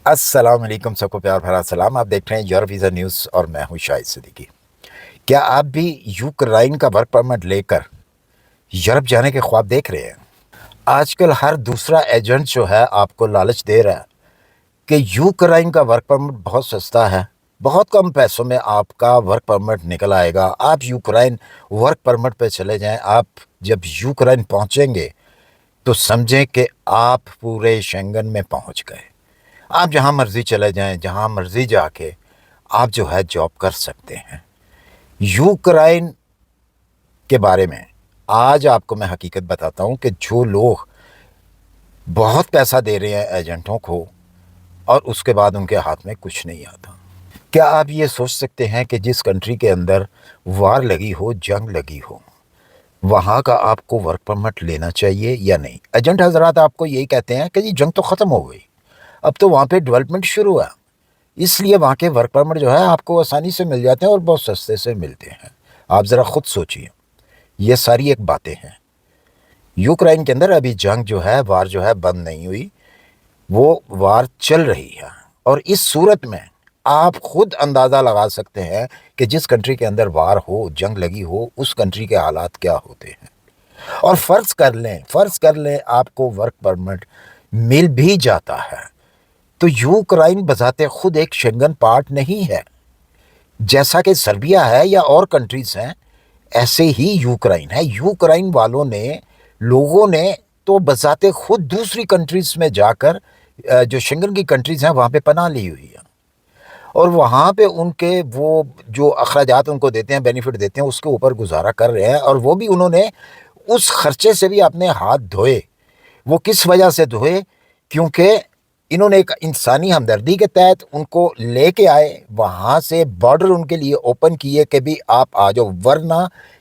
السلام علیکم، سب کو پیار بھرا سلام۔ آپ دیکھ رہے ہیں یورپ ویزا نیوز اور میں ہوں شاہد صدیقی۔ کیا آپ بھی یوکرائن کا ورک پرمٹ لے کر یورپ جانے کے خواب دیکھ رہے ہیں؟ آج کل ہر دوسرا ایجنٹ جو ہے آپ کو لالچ دے رہا ہے کہ یوکرائن کا ورک پرمٹ بہت سستا ہے، بہت کم پیسوں میں آپ کا ورک پرمٹ نکل آئے گا، آپ یوکرائن ورک پرمٹ پہ چلے جائیں۔ آپ جب یوکرائن پہنچیں گے تو سمجھیں کہ آپ پورے شینگن میں پہنچ گئے۔ آپ جہاں مرضی چلے جائیں، جہاں مرضی جا کے آپ جو ہے جاب کر سکتے ہیں۔ یوکرائن کے بارے میں آج آپ کو میں حقیقت بتاتا ہوں کہ جو لوگ بہت پیسہ دے رہے ہیں ایجنٹوں کو اور اس کے بعد ان کے ہاتھ میں کچھ نہیں آتا۔ کیا آپ یہ سوچ سکتے ہیں کہ جس کنٹری کے اندر وار لگی ہو، جنگ لگی ہو، وہاں کا آپ کو ورک پرمٹ لینا چاہیے یا نہیں؟ ایجنٹ حضرات آپ کو یہی کہتے ہیں کہ جی جنگ تو ختم ہو گئی، اب تو وہاں پہ ڈیولپمنٹ شروع ہے، اس لیے وہاں کے ورک پرمٹ جو ہے آپ کو آسانی سے مل جاتے ہیں اور بہت سستے سے ملتے ہیں۔ آپ ذرا خود سوچئے، یہ ساری ایک باتیں ہیں۔ یوکرائن کے اندر ابھی جنگ جو ہے، وار جو ہے بند نہیں ہوئی، وہ وار چل رہی ہے، اور اس صورت میں آپ خود اندازہ لگا سکتے ہیں کہ جس کنٹری کے اندر وار ہو، جنگ لگی ہو، اس کنٹری کے حالات کیا ہوتے ہیں۔ اور فرض کر لیں آپ کو ورک پرمٹ مل بھی جاتا ہے تو یوکرائن بذات خود ایک شنگن پارٹ نہیں ہے۔ جیسا کہ سربیا ہے یا اور کنٹریز ہیں، ایسے ہی یوکرائن ہے۔ یوکرائن والوں نے، لوگوں نے تو بذات خود دوسری کنٹریز میں جا کر جو شنگن کی کنٹریز ہیں وہاں پہ پناہ لی ہوئی ہے، اور وہاں پہ ان کے وہ جو اخراجات ان کو دیتے ہیں، بینیفٹ دیتے ہیں، اس کے اوپر گزارا کر رہے ہیں، اور وہ بھی انہوں نے اس خرچے سے بھی اپنے ہاتھ دھوئے۔ وہ کس وجہ سے دھوئے؟ کیونکہ انہوں نے ایک انسانی ہمدردی کے تحت ان کو لے کے آئے، وہاں سے بارڈر ان کے لیے اوپن کیے کہ بھی آپ آ جاؤ، ورنہ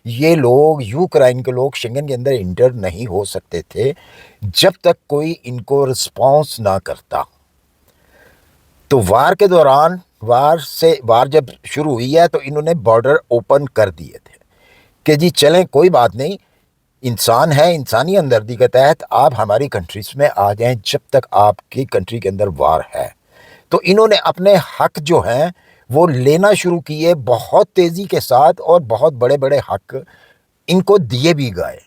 یہ لوگ، یوکرائن کے لوگ شنگن کے اندر انٹر نہیں ہو سکتے تھے جب تک کوئی ان کو رسپانس نہ کرتا۔ تو وار کے دوران، وار جب شروع ہوئی ہے تو انہوں نے بارڈر اوپن کر دیے تھے کہ جی چلیں کوئی بات نہیں، انسان ہے، انسانی ہمدردی کے تحت آپ ہماری کنٹریز میں آ جائیں جب تک آپ کی کنٹری کے اندر وار ہے۔ تو انہوں نے اپنے حق جو ہیں وہ لینا شروع کیے بہت تیزی کے ساتھ، اور بہت بڑے بڑے حق ان کو دیے بھی گئے،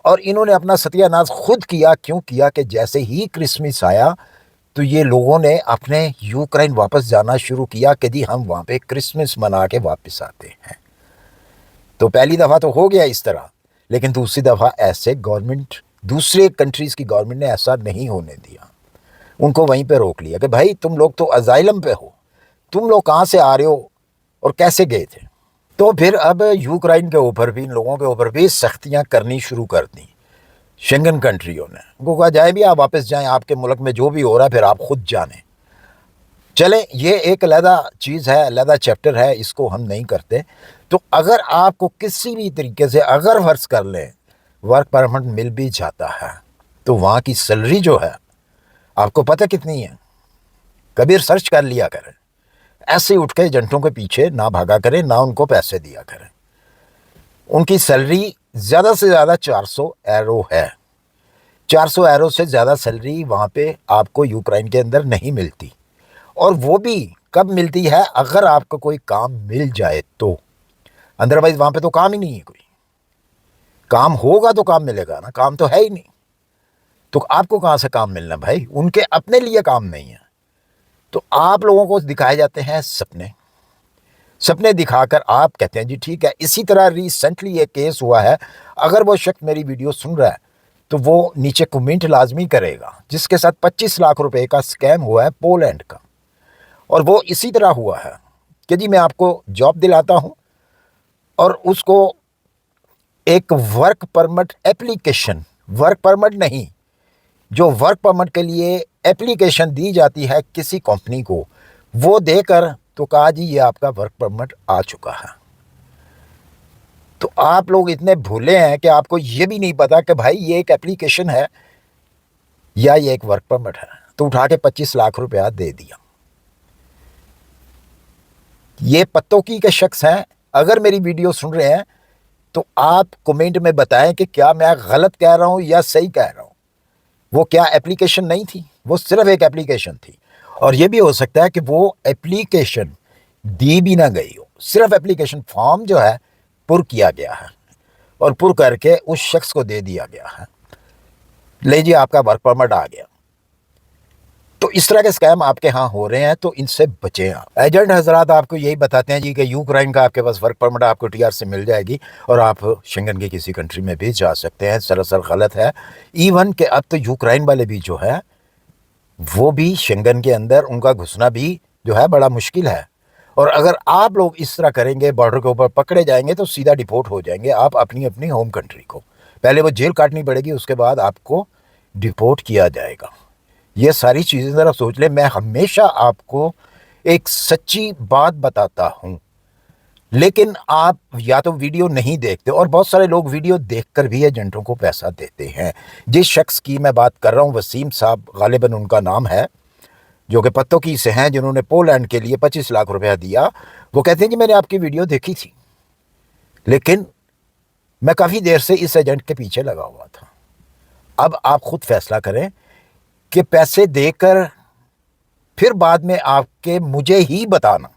اور انہوں نے اپنا ستیہ ناز خود کیا۔ کیوں کیا؟ کہ جیسے ہی کرسمس آیا تو یہ لوگوں نے اپنے یوکرائن واپس جانا شروع کیا کہ جی ہم وہاں پہ کرسمس منا کے واپس آتے ہیں۔ تو پہلی دفعہ تو ہو گیا اس طرح، لیکن دوسری دفعہ ایسے گورنمنٹ، دوسرے کنٹریز کی گورنمنٹ نے ایسا نہیں ہونے دیا، ان کو وہیں پہ روک لیا کہ بھائی تم لوگ تو ازائلم پہ ہو، تم لوگ کہاں سے آ رہے ہو اور کیسے گئے تھے۔ تو پھر اب یوکرائن کے اوپر بھی، ان لوگوں کے اوپر بھی سختیاں کرنی شروع کر دیں شنگن کنٹریوں نے۔ ان کو کہا جائے بھی آپ واپس جائیں، آپ کے ملک میں جو بھی ہو رہا ہے پھر آپ خود جانیں۔ چلیں یہ ایک علیحدہ چیز ہے، علیحدہ چیپٹر ہے، اس کو ہم نہیں کرتے۔ تو اگر آپ کو کسی بھی طریقے سے اگر فرض کر لیں ورک پرمٹ مل بھی جاتا ہے تو وہاں کی سیلری جو ہے آپ کو پتہ کتنی ہے؟ کبھی ریسرچ کر لیا کریں، ایسے اٹھ کے ایجنٹوں کے پیچھے نہ بھاگا کریں، نہ ان کو پیسے دیا کریں۔ ان کی سیلری زیادہ سے زیادہ 400 ایرو ہے۔ 400 ایرو سے زیادہ سیلری وہاں پہ آپ کو یوکرائن کے اندر نہیں ملتی، اور وہ بھی کب ملتی ہے؟ اگر آپ کو کوئی کام مل جائے تو، ادروائز وہاں پہ تو کام ہی نہیں ہے، کوئی کام ہوگا تو کام ملے گا نا، کام تو ہے ہی نہیں، تو آپ کو کہاں سے کام ملنا بھائی؟ ان کے اپنے لیے کام نہیں ہے۔ تو آپ لوگوں کو دکھائے جاتے ہیں سپنے دکھا کر آپ کہتے ہیں جی ٹھیک ہے۔ اسی طرح ریسنٹلی ایک کیس ہوا ہے، اگر وہ شخص میری ویڈیو سن رہا ہے تو وہ نیچے کمنٹ لازمی کرے گا، جس کے ساتھ 25 لاکھ روپے کا سکیم ہوا ہے پولینڈ کا، اور وہ اسی طرح ہوا ہے کہ جی میں آپ کو جاب دلاتا ہوں، اور اس کو ایک work permit application, work permit نہیں، جو ورک پرمٹ کے لیے ایپلیکیشن دی جاتی ہے کسی کمپنی کو، وہ دے کر تو کہا جی یہ آپ کا ورک پرمٹ آ چکا ہے۔ تو آپ لوگ اتنے بھولے ہیں کہ آپ کو یہ بھی نہیں پتا کہ بھائی یہ ایک ایپلیکیشن ہے یا یہ ایک ورک پرمٹ ہے، تو اٹھا کے 25 لاکھ روپیہ دے دیا۔ یہ پتوں کی کے شخص ہیں، اگر میری ویڈیو سن رہے ہیں تو آپ کمنٹ میں بتائیں کہ کیا میں غلط کہہ رہا ہوں یا صحیح کہہ رہا ہوں۔ وہ کیا ایپلیکیشن نہیں تھی؟ وہ صرف ایک ایپلیکیشن تھی، اور یہ بھی ہو سکتا ہے کہ وہ اپلیکیشن دی بھی نہ گئی ہو، صرف اپلیکیشن فارم جو ہے پر کیا گیا ہے اور پر کر کے اس شخص کو دے دیا گیا ہے، لے جی آپ کا ورک پرمٹ آ گیا۔ تو اس طرح کے سکیم آپ کے ہاں ہو رہے ہیں، تو ان سے بچیں آپ۔ ایجنٹ حضرات آپ کو یہی بتاتے ہیں جی کہ یوکرائن کا آپ کے پاس ورک پرمٹ آپ کو ٹی آر سے مل جائے گی اور آپ شنگن کی کسی کنٹری میں بھی جا سکتے ہیں، سراسر غلط ہے۔ ایون کہ اب تو یوکرائن والے بھی جو ہے وہ بھی شنگن کے اندر ان کا گھسنا بھی جو ہے بڑا مشکل ہے، اور اگر آپ لوگ اس طرح کریں گے بارڈر کے اوپر پکڑے جائیں گے تو سیدھا ڈیپورٹ ہو جائیں گے آپ اپنی ہوم کنٹری کو، پہلے وہ جیل کاٹنی پڑے گی، اس کے بعد آپ کو ڈیپورٹ کیا جائے گا۔ یہ ساری چیزیں ذرا سوچ لیں۔ میں ہمیشہ آپ کو ایک سچی بات بتاتا ہوں، لیکن آپ یا تو ویڈیو نہیں دیکھتے، اور بہت سارے لوگ ویڈیو دیکھ کر بھی ایجنٹوں کو پیسہ دیتے ہیں۔ جس شخص کی میں بات کر رہا ہوں وسیم صاحب غالباً ان کا نام ہے، جو کہ پتوں کی سے ہیں، جنہوں نے پولینڈ کے لیے 25 لاکھ روپیہ دیا، وہ کہتے ہیں کہ میں نے آپ کی ویڈیو دیکھی تھی لیکن میں کافی دیر سے اس ایجنٹ کے پیچھے لگا ہوا تھا۔ اب آپ خود فیصلہ کریں کہ پیسے دے کر پھر بعد میں آپ کے مجھے ہی بتانا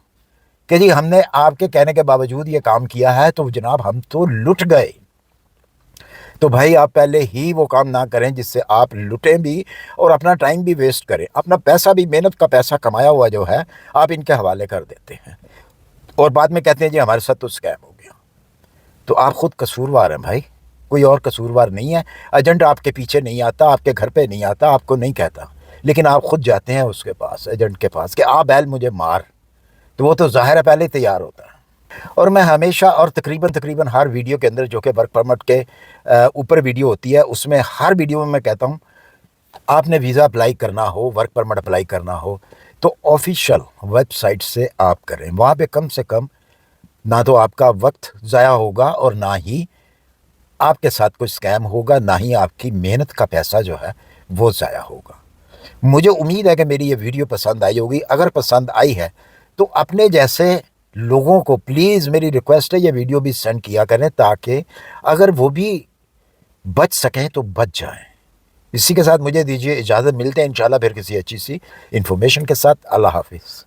کہ جی ہم نے آپ کے کہنے کے باوجود یہ کام کیا ہے تو جناب ہم تو لٹ گئے، تو بھائی آپ پہلے ہی وہ کام نہ کریں جس سے آپ لٹیں بھی اور اپنا ٹائم بھی ویسٹ کریں، اپنا پیسہ بھی، محنت کا پیسہ کمایا ہوا جو ہے آپ ان کے حوالے کر دیتے ہیں اور بعد میں کہتے ہیں جی ہمارے ساتھ تو اسکیم ہو گیا۔ تو آپ خود قصوروار ہیں بھائی، کوئی اور قصوروار نہیں ہے۔ ایجنٹ آپ کے پیچھے نہیں آتا، آپ کے گھر پہ نہیں آتا، آپ کو نہیں کہتا، لیکن آپ خود جاتے ہیں اس کے پاس، ایجنٹ کے پاس، کہ بیل مجھے مار، تو وہ تو ظاہر ہے پہلے تیار ہوتا ہے۔ اور میں ہمیشہ اور تقریباً ہر ویڈیو کے اندر جو کہ ورک پرمٹ کے اوپر ویڈیو ہوتی ہے، اس میں ہر ویڈیو میں کہتا ہوں آپ نے ویزا اپلائی کرنا ہو، ورک پرمٹ اپلائی کرنا ہو تو آفیشیل ویب سائٹ سے آپ کریں، وہاں پہ کم سے کم نہ تو آپ کا وقت ضائع ہوگا اور نہ ہی آپ کے ساتھ کوئی سکیم ہوگا، نہ ہی آپ کی محنت کا پیسہ جو ہے وہ ضائع ہوگا۔ مجھے امید ہے کہ میری یہ ویڈیو پسند آئی ہوگی۔ اگر پسند آئی ہے تو اپنے جیسے لوگوں کو پلیز میری ریکویسٹ ہے یہ ویڈیو بھی سینڈ کیا کریں، تاکہ اگر وہ بھی بچ سکیں تو بچ جائیں۔ اسی کے ساتھ مجھے دیجیے اجازت، ملتے ہیں انشاءاللہ پھر کسی اچھی سی انفارمیشن کے ساتھ۔ اللہ حافظ۔